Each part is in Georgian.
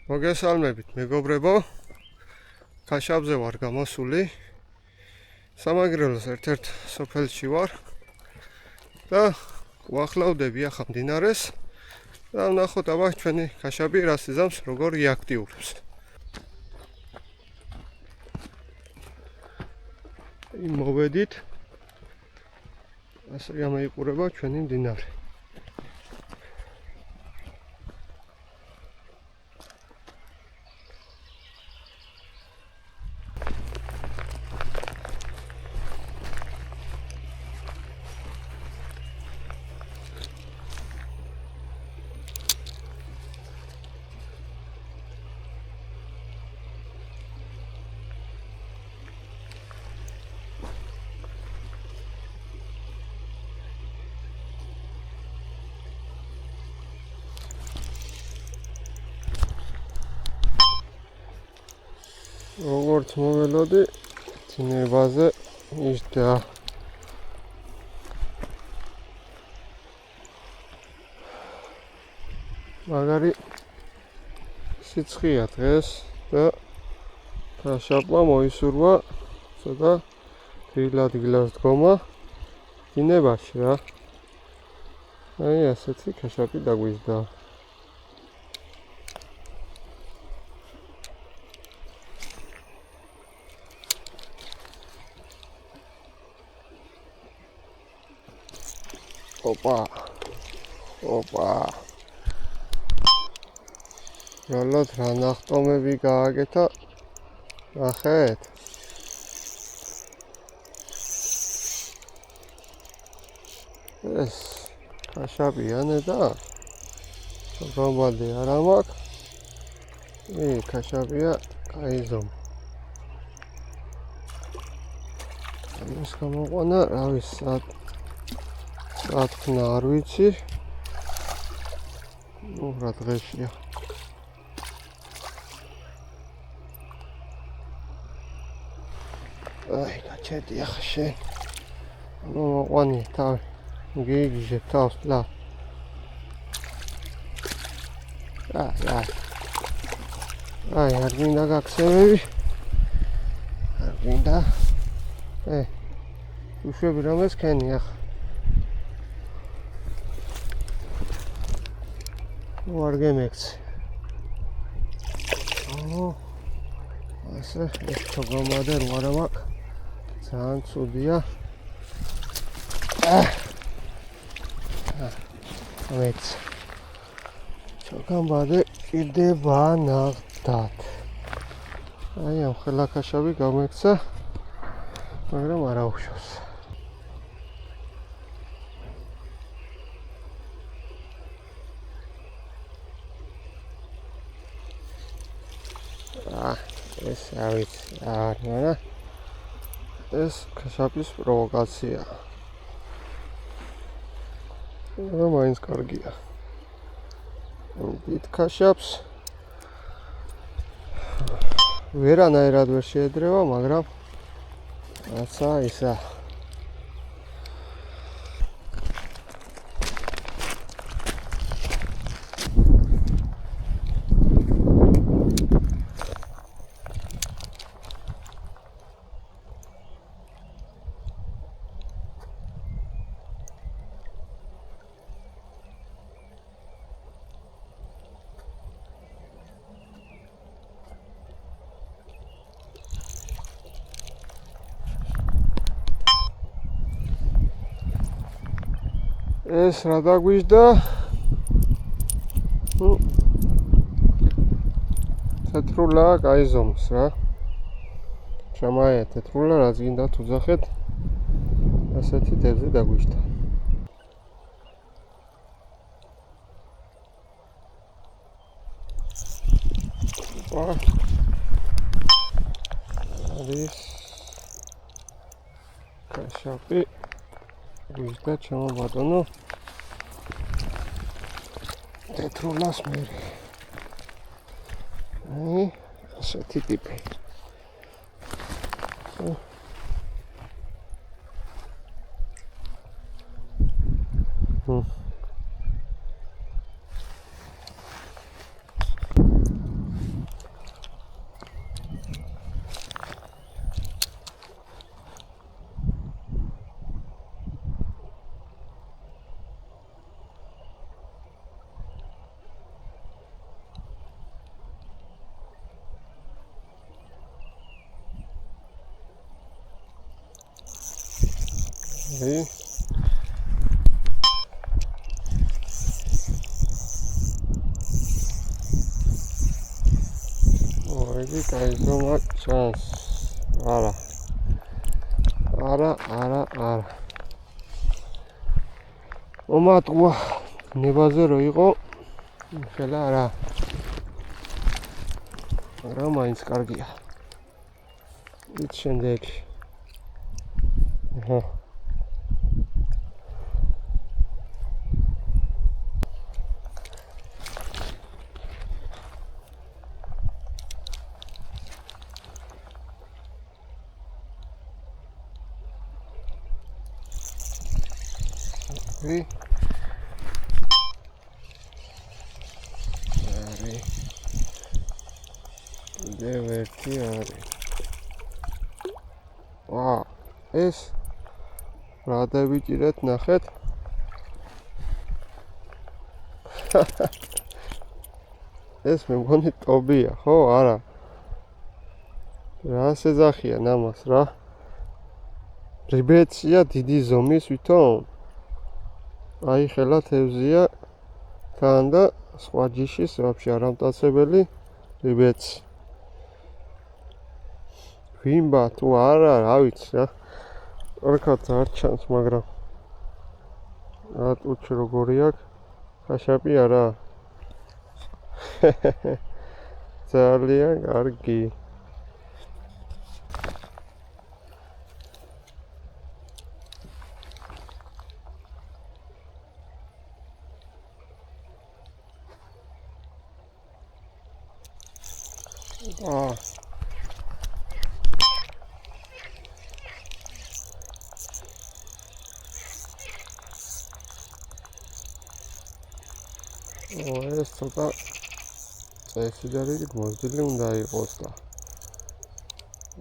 მოგესალმებით მეგობრებო, ქაშაბზე ვარ გამოსული, სამაგრელოს ერთ-ერთ სოფელში ვარ და ვახლავდები ახლა მდინარეს და ვნახოთ აბა ჩვენი ქაშაბი რა სიზამს როგორ იაქტიურებს. მოვედით, ასე გამოიყურება ჩვენი მდინარე. როგორც მოველოდი, წინებაზე იშდა. მაგარი სიცხეა დღეს და ქაშაპმა მოისურვა ცოტა დილ-ადგილას დგომა დინებაში რა. აი ასეთი ქაშაპი დაგვიზდა. Opa. Rolot რა ნახტომები გააკეთა. ნახეთ. ეს ქაშაპიანე და რომბალდი არა მაქვს. ქაშაპია აიზომ. ეს გამოყვანა, რა ვიცი, სათქნა არ ვიცი. რა დღეშია. აი, გაჩერდი ახლა შენ. მოყვანი თავი. გიგიჟე თავს ლა. აი, არ მინდა გაქცევები. არ მინდა. უშვები რომ ეს ქენი ახლა. არ გემექცე. ასე ეს ჩოგომადე რო არა მაქვს. ძალიან ცუდია. მეც. ჩოგომადე კიდება ნახდათ. აი ამ ხელა ქაშაბი გამექცა. მაგრამ არა უშავს. ეს არ ვიცი, არა. ეს ქაშაპის პროვოკაცია. მაინც კარგია. დიდ ქაშაპს ვერანაირად ვერ შეედრევა, მაგრამ რაცა ისა. ეს რა დაგვიჟდა? თეთრულა გაიზომს რა. შემაია თეთრულა რაც გინდა თუ ძახეთ. ასეთი თევზი დაგვიჟდა. არის ქაშაპი გვიჟდა ჩემო ბატონო. თეთრულას მე. ასეთი ტიპი. იგი კაიზომა ჩანს. არა. მომატყვა ნებაზე რო იყო, ხელა არა. მაგრამ მაინც კარგია. იცი შემდეგ. აჰა. დევერტი არის. ეს რა დავიჭირეთ ნახეთ. ეს მე მგონი ტობია, ხო? არა. რა შეძახიან ამას რა? რიბეცია დიდი ზომის ვითომ? აი ხელა თევზია თან და სხვა ჯიშის ვაფშე არ ამტაცებელი რიბეცი. ვიმბა თუ არა, რა ვიცი რა. არქაც არ ჩანს, მაგრამ ატუჩი როგორი აქვს? ხაშაპი არა. ძალიან კარგი. ეს ცოტა წესი და რიგით მოზრდილი უნდა იყოს და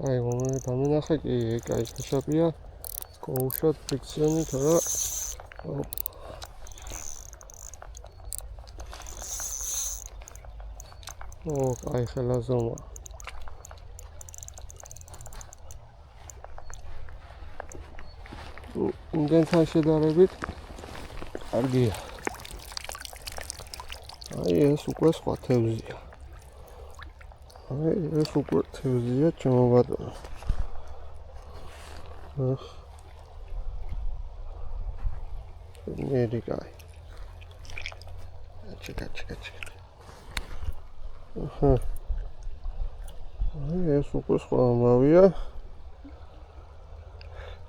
აი გამენახე კი კაი ხაშაპია კოუშოთ ფიქციონი თორა კაი ხელა ზომა იმგენთან შედარებით კარგია აი ეს უკვე სხვა თევზია. აი ეს უკვე თევზია ჩემო ბატონო. ნერი კაი. ჩეკა. აი ეს უკვე სხვა ამავია.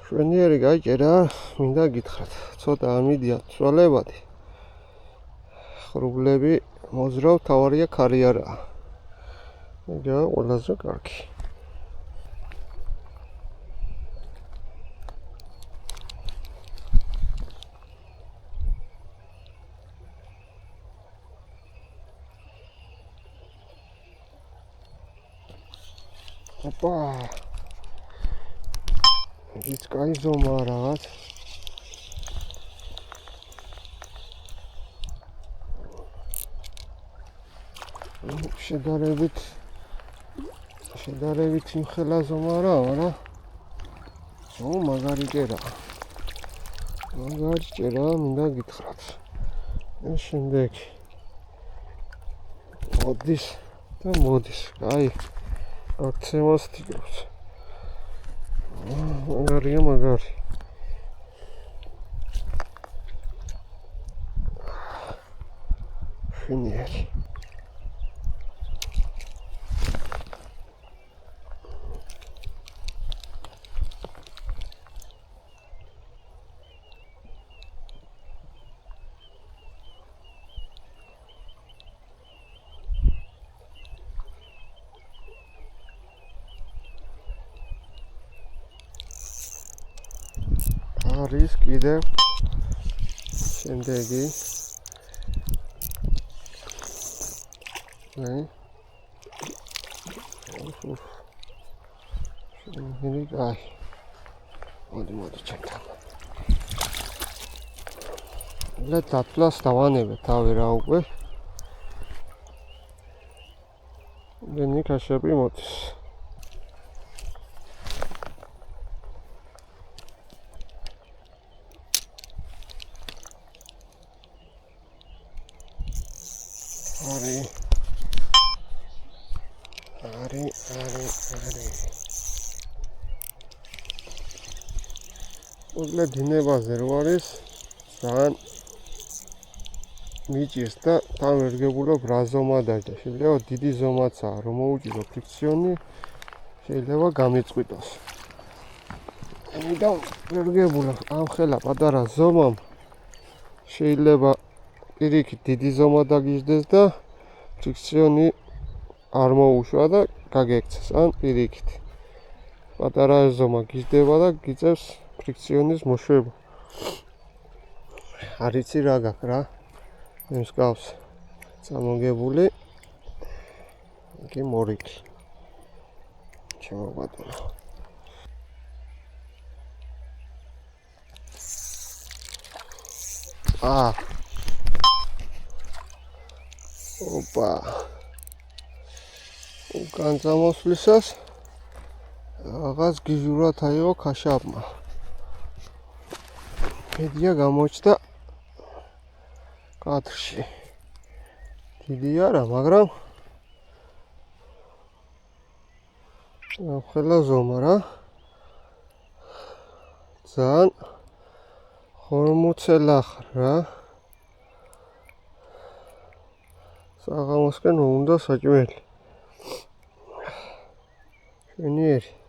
შვენიერი გაიჭერა, მინდა გითხრათ. ცოტა ამიდია ცვალებადი. ხრუბლები მოზრავ თავარია ქარი არა. ეგა ყველაზე კარგი. ოპა. ის კაი ზომა რაღაც. შედარებით იმხელა ზომა არა, არა? მაგარი ჭერა. მინდა გითხრათ. ეს შემდეგ მოდის. აი, აქცევას თიგრობს. მაგარი. შენიერი. არის კიდევ შემდეგი მოდი ჩემთან დათვლას დავანებე თავი რა უკვე გენი ხაშაპი მოდის უძლე დინებაზე რო არის ძალიან მიჭირს და თან ვერ გებულობ რა ზომა დაჭდა. შეიძლება დიდი ზომაცაა, რომ მოუჭირო ფრიქციონი, შეიძლება გამიწყვიტოს. ამიტომ ვერ გებულობ ამ ხელა პატარა ზომამ შეიძლება პირიქით დიდი ზომა დაგიждდეს და ფრიქციონი არ მოუშვა და გაგექცეს. ან პირიქით პატარა ზომა გიждდება და გიწევს ფრიქციონის მოშვება. არ იცი რა გაქვს რა. მსგავს წამოგებული კი მორიგი ჩემო ბატონო. ოპა უკან წამოსვლისას რაღაც გიჟურად აიღო ქაშაპმა. მედია გამოჩნდა კადრში. დიდი არა, მაგრამ ხელა ზომა რა. ძალიან ხორმუცელახ რა. საღამოსკენ უნდა საჭმელი. შენიერი